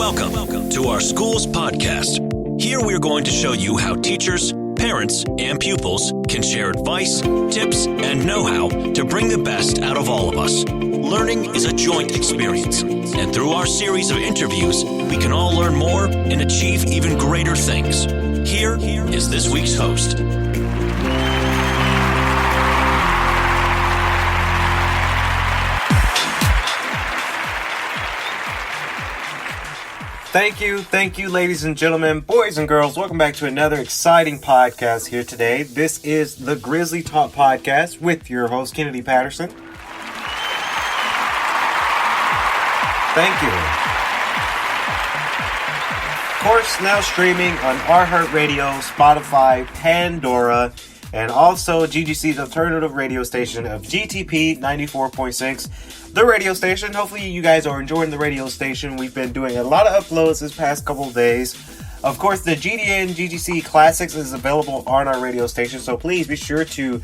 Welcome to our school's podcast. Here we're going to show you how teachers, parents, and pupils can share advice, tips, and know-how to bring the best out of all of us. Learning is a joint experience, and through our series of interviews, we can all learn more and achieve even greater things. Here is this week's host. Thank you, ladies and gentlemen, boys and girls. Welcome back to another exciting podcast here today. This is the Grizzly Talk Podcast with your host, Kennedy Patterson. Thank you. Of course, now streaming on iHeartRadio, Spotify, Pandora, and also GGC's alternative radio station of GTP 94.6. The radio station. Hopefully you guys are enjoying the radio station. We've been doing a lot of uploads this past couple of days. Of course, the GDN GGC Classics is available on our radio station, so please be sure to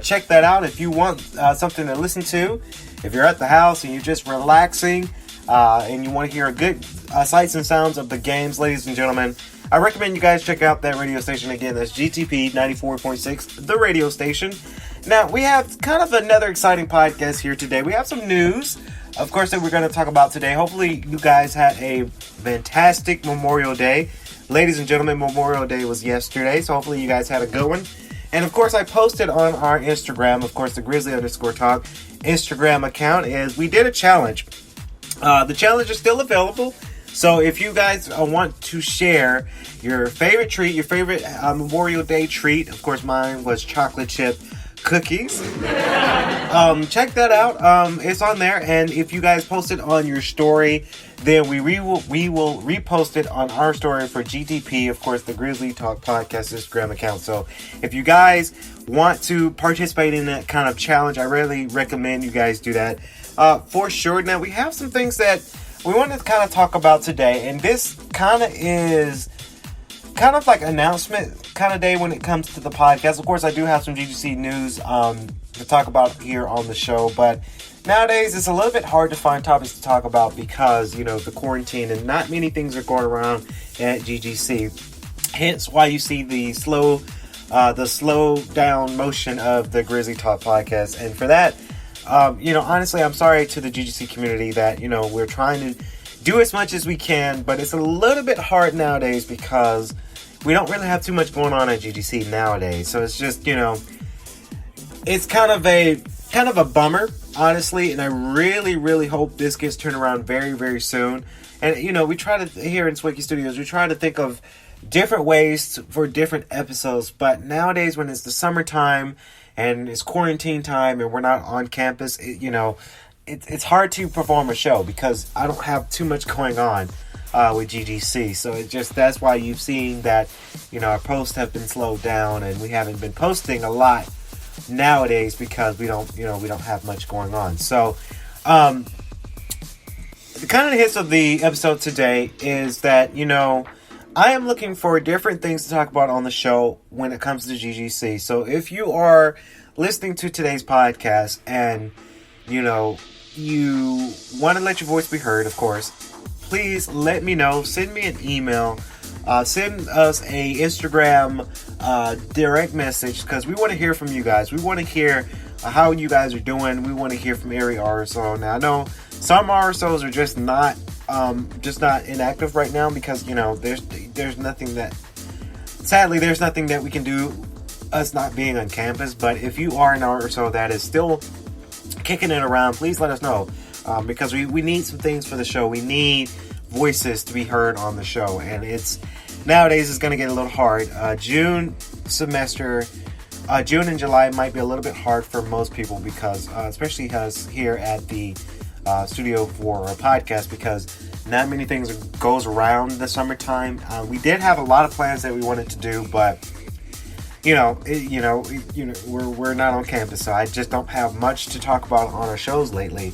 check that out if you want something to listen to. If you're at the house and you're just relaxing and you want to hear good sights and sounds of the games, ladies and gentlemen, I recommend you guys check out that radio station. Again, that's GTP 94.6, the radio station. Now, we have kind of another exciting podcast here today. We have some news, of course, that we're going to talk about today. Hopefully, you guys had a fantastic Memorial Day. Ladies and gentlemen, Memorial Day was yesterday, so hopefully you guys had a good one. And, of course, I posted on our Instagram, of course, the Grizzly_Talk Instagram account, is we did a challenge. The challenge is still available. So if you guys want to share your favorite treat, your favorite Memorial Day treat, of course, mine was chocolate chip cookies. Check that out. It's on there, and if you guys post it on your story, then we will repost it on our story for GTP, of course, the Grizzly Talk Podcast Instagram account. So if you guys want to participate in that kind of challenge, I really recommend you guys do that for sure. Now, we have some things that we want to kind of talk about today, and this kind of is kind of like announcement kind of day when it comes to the podcast. Of course, I do have some GGC news to talk about here on the show, but nowadays it's a little bit hard to find topics to talk about because, you know, the quarantine and not many things are going around at GGC. Hence why you see the slow down motion of the Grizzly Talk Podcast. And for that, honestly, I'm sorry to the GGC community that, we're trying to do as much as we can, but it's a little bit hard nowadays because we don't really have too much going on at GGC nowadays. So it's just, it's kind of a bummer, honestly, and I really, really hope this gets turned around very, very soon. And, we try to, here in Spreaker Studios, we try to think of different ways for different episodes, but nowadays when it's the summertime and it's quarantine time and we're not on campus, it's hard to perform a show because I don't have too much going on with GGC. So that's why you've seen that, our posts have been slowed down and we haven't been posting a lot nowadays because we don't have much going on. So, the kind of hits of the episode today is that, I am looking for different things to talk about on the show when it comes to GGC. So if you are listening to today's podcast and, you want to let your voice be heard, of course, please let me know. Send me an email. Send us a Instagram direct message because we want to hear from you guys. We want to hear how you guys are doing. We want to hear from every RSO. Now, I know some RSOs are just not inactive right now because, there's nothing that we can do, us not being on campus. But if you are an RSO that is still kicking it around, please let us know because we need some things for the show. We need voices to be heard on the show, and nowadays it's going to get a little hard. June and July might be a little bit hard for most people because especially us here at the studio for a podcast, because not many things goes around the summertime. We did have a lot of plans that we wanted to do, but we're not on campus, so I just don't have much to talk about on our shows lately.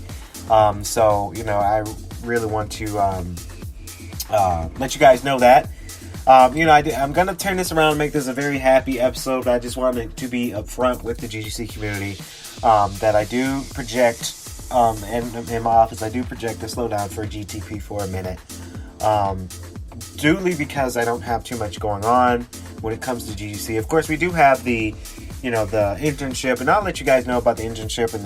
I really want to let you guys know that. I'm going to turn this around and make this a very happy episode, but I just wanted to be upfront with the GGC community that I do project, and in my office, I do project a slowdown for GTP for a minute. duly because I don't have too much going on when it comes to GGC. Of course, we do have the internship, and I'll let you guys know about the internship and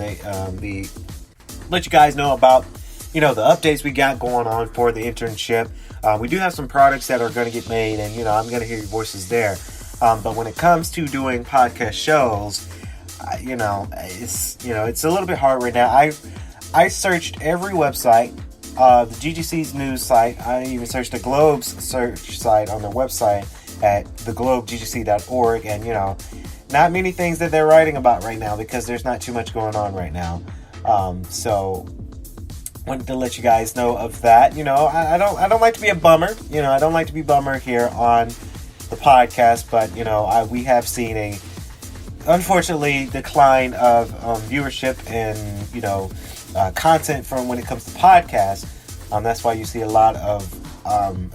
let you guys know about, the updates we got going on for the internship. We do have some products that are going to get made, and, I'm going to hear your voices there. But when it comes to doing podcast shows, it's a little bit hard right now. I searched every website, the GGC's news site. I even searched the Globe's search site on their website at theglobegcc.org, and, not many things that they're writing about right now because there's not too much going on right now. So wanted to let you guys know of that. I don't like to be a bummer. I don't like to be bummer here on the podcast, but we have seen unfortunately decline of viewership and content from when it comes to podcasts. That's why you see a lot of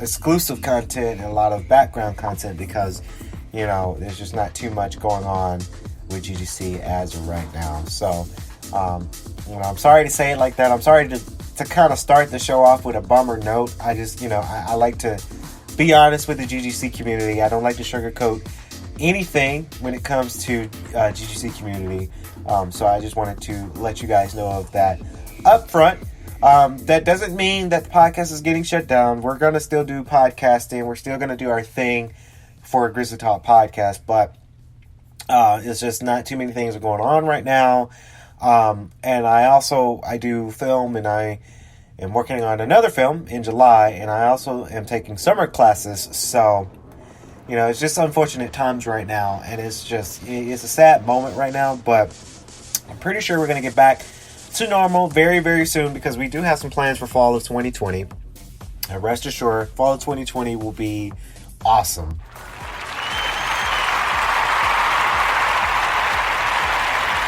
exclusive content and a lot of background content because there's just not too much going on with GGC as of right now. So I'm sorry to say it like that. I'm sorry to kind of start the show off with a bummer note. I just I like to be honest with the GGC community. I don't like to sugarcoat anything when it comes to GGC community. So I just wanted to let you guys know of that up front. That doesn't mean that the podcast is getting shut down. We're going to still do podcasting. We're still going to do our thing for Grizzly Talk podcast, but it's just not too many things are going on right now. And I do film, and I am working on another film in July, and I also am taking summer classes. So, it's just unfortunate times right now, and it's a sad moment right now, but I'm pretty sure we're going to get back to normal very, very soon because we do have some plans for fall of 2020. And rest assured, fall of 2020 will be awesome.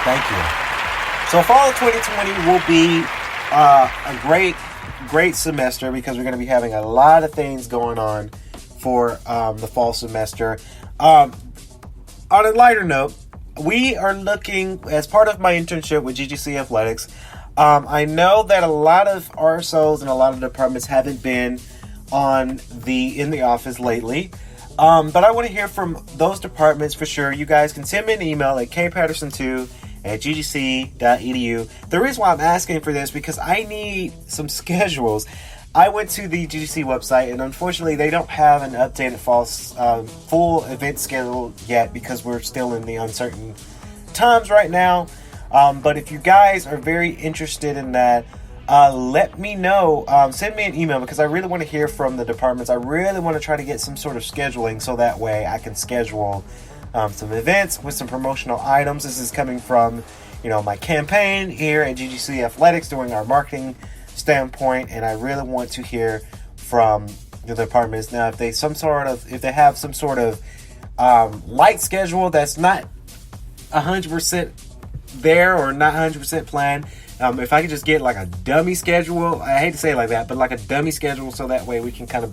Thank you. So fall of 2020 will be a great semester because we're going to be having a lot of things going on for the fall semester. On a lighter note, we are looking, as part of my internship with GGC Athletics, I know that a lot of RSOs and a lot of departments haven't been in the office lately. But I want to hear from those departments for sure. You guys can send me an email at kpatterson2@ggc.edu. The reason why I'm asking for this because I need some schedules. I went to the GGC website, and unfortunately, they don't have an updated full event schedule yet because we're still in the uncertain times right now. But if you guys are very interested in that, let me know. Send me an email because I really want to hear from the departments. I really want to try to get some sort of scheduling so that way I can schedule some events with some promotional items. This is coming from, my campaign here at GGC Athletics doing our marketing standpoint, and I really want to hear from the departments. Now, if they have some sort of light schedule that's not 100% there or not 100% planned, if I could just get like a dummy schedule, I hate to say it like that, but like a dummy schedule so that way we can kind of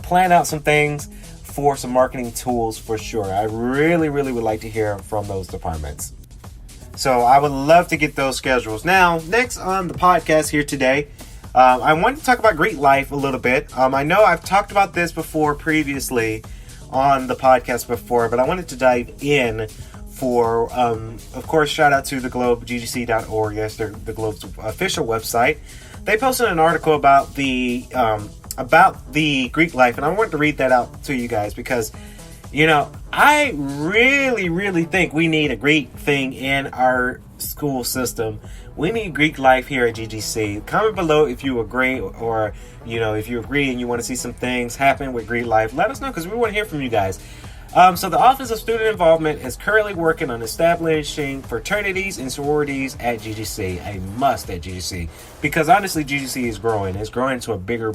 plan out some things for some marketing tools for sure. I really, really would like to hear from those departments. So I would love to get those schedules. Now, next on the podcast here today, I wanted to talk about Greek life a little bit. I know I've talked about this before previously on the podcast before, but I wanted to dive in for, of course, shout out to the Globe, ggc.org. Yes, they're the Globe's official website. They posted an article about the Greek life, and I wanted to read that out to you guys because, I really, really think we need a Greek thing in our school system. We need Greek life here at GGC. Comment below if you agree, or if you agree and you want to see some things happen with Greek life. Let us know because we want to hear from you guys. So the Office of Student Involvement is currently working on establishing fraternities and sororities at GGC. A must at GGC because honestly, GGC is growing. It's growing to a bigger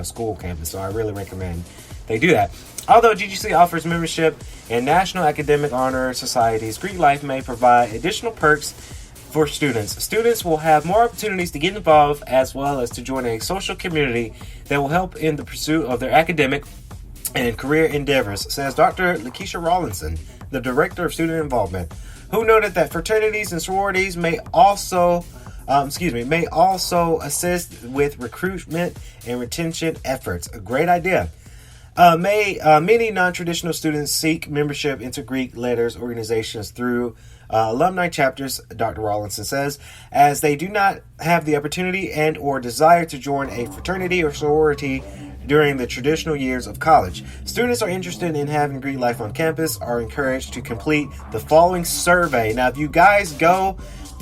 school campus. So I really recommend they do that. Although GGC offers membership in National Academic Honor Societies, Greek life may provide additional perks for students. Students will have more opportunities to get involved as well as to join a social community that will help in the pursuit of their academic and career endeavors, says Dr. Lakeisha Rawlinson, the Director of Student Involvement, who noted that fraternities and sororities may also may also assist with recruitment and retention efforts. A great idea. Many non-traditional students seek membership into Greek letters organizations through alumni chapters, Dr. Rawlinson says, as they do not have the opportunity and or desire to join a fraternity or sorority during the traditional years of college. Students are interested in having Greek life on campus are encouraged to complete the following survey. Now, if you guys go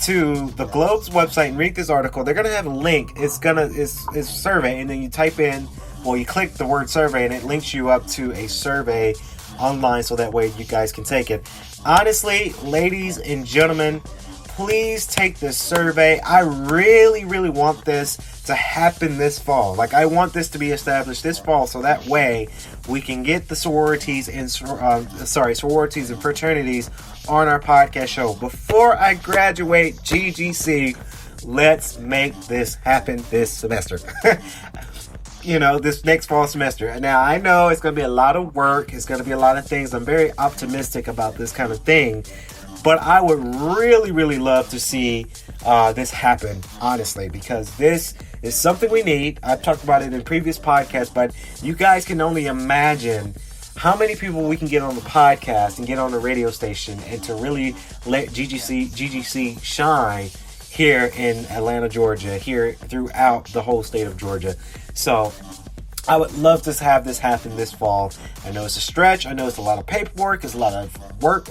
to the Globe's website and read this article, they're going to have a link. It's survey, and then you type in, you click the word survey, and it links you up to a survey online, so that way you guys can take it. Honestly, ladies and gentlemen, please take this survey. I really, really want this to happen this fall. I want this to be established this fall, so that way we can get the sororities and fraternities on our podcast show. Before I graduate GGC, let's make this happen this semester. This next fall semester. Now, I know it's going to be a lot of work. It's going to be a lot of things. I'm very optimistic about this kind of thing. But I would really, really love to see this happen, honestly, because this is something we need. I've talked about it in previous podcasts, but you guys can only imagine how many people we can get on the podcast and get on the radio station and to really let GGC shine here in Atlanta, Georgia, here throughout the whole state of Georgia. So I would love to have this happen this fall. I know it's a stretch. I know it's a lot of paperwork. It's a lot of work.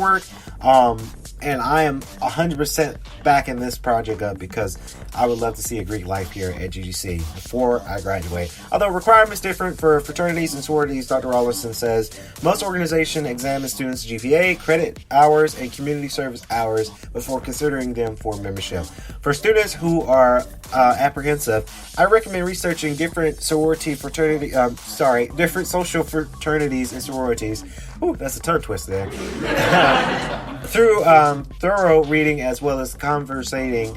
And I am 100% backing this project up because I would love to see a Greek life here at GGC before I graduate. Although requirements different for fraternities and sororities, Dr. Rawlinson says most organizations examine students' GPA, credit hours, and community service hours before considering them for membership. For students who are apprehensive, I recommend researching different different social fraternities and sororities. Ooh, that's a tongue twist there. Through thorough reading as well as conversing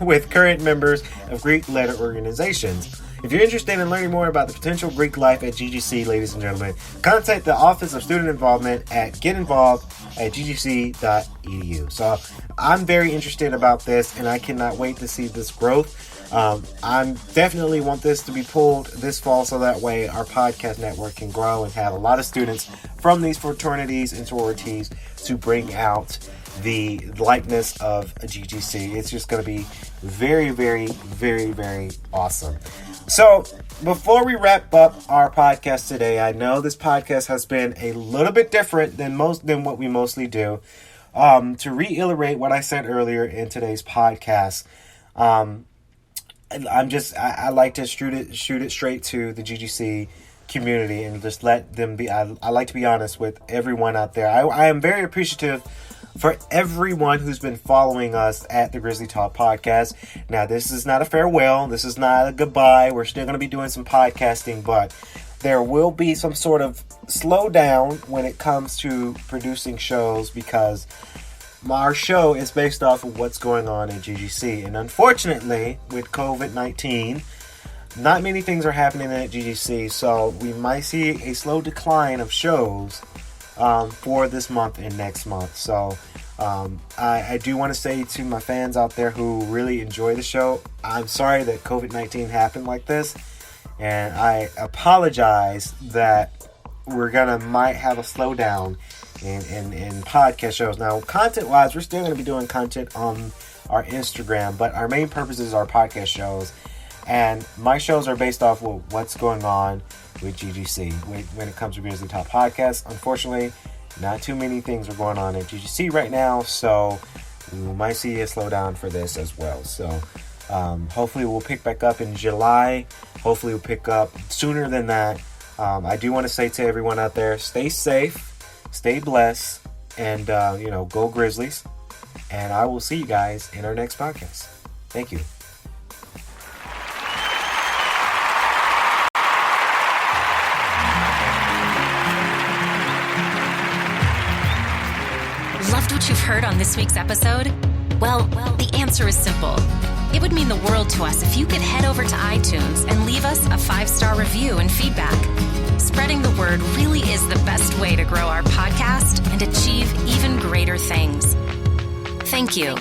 with current members of Greek letter organizations. If you're interested in learning more about the potential Greek life at GGC, ladies and gentlemen, contact the Office of Student Involvement at getinvolved@ggc.edu. So I'm very interested about this, and I cannot wait to see this growth. I definitely want this to be pulled this fall, so that way our podcast network can grow and have a lot of students from these fraternities and sororities to bring out the likeness of a GGC. It's just going to be very, very, very, very awesome. So before we wrap up our podcast today, I know this podcast has been a little bit different than what we mostly do. To reiterate what I said earlier in today's podcast, I like to shoot it straight to the GGC community and just let them be. I like to be honest with everyone out there. I am very appreciative for everyone who's been following us at the Grizzly Talk Podcast. Now, this is not a farewell. This is not a goodbye. We're still going to be doing some podcasting, but there will be some sort of slowdown when it comes to producing shows because our show is based off of what's going on at GGC. And unfortunately, with COVID-19, not many things are happening at GGC, so we might see a slow decline of shows for this month and next month. So I do want to say to my fans out there who really enjoy the show, I'm sorry that COVID-19 happened like this, and I apologize that might have a slowdown in podcast shows. Now, content-wise, we're still going to be doing content on our Instagram, but our main purpose is our podcast shows, and my shows are based off of what's going on with GGC when it comes to Grizzly Talk Podcast. Unfortunately, not too many things are going on at GGC right now, so we might see a slowdown for this as well. So hopefully we'll pick back up in July. Hopefully we'll pick up sooner than that. I do want to say to everyone out there, stay safe, stay blessed, and go Grizzlies. And I will see you guys in our next podcast. Thank you. Loved what you've heard on this week's episode? Well, the answer is simple. It would mean the world to us if you could head over to iTunes and leave us a 5-star review and feedback. Spreading the word really is the best way to grow our podcast and achieve even greater things. Thank you.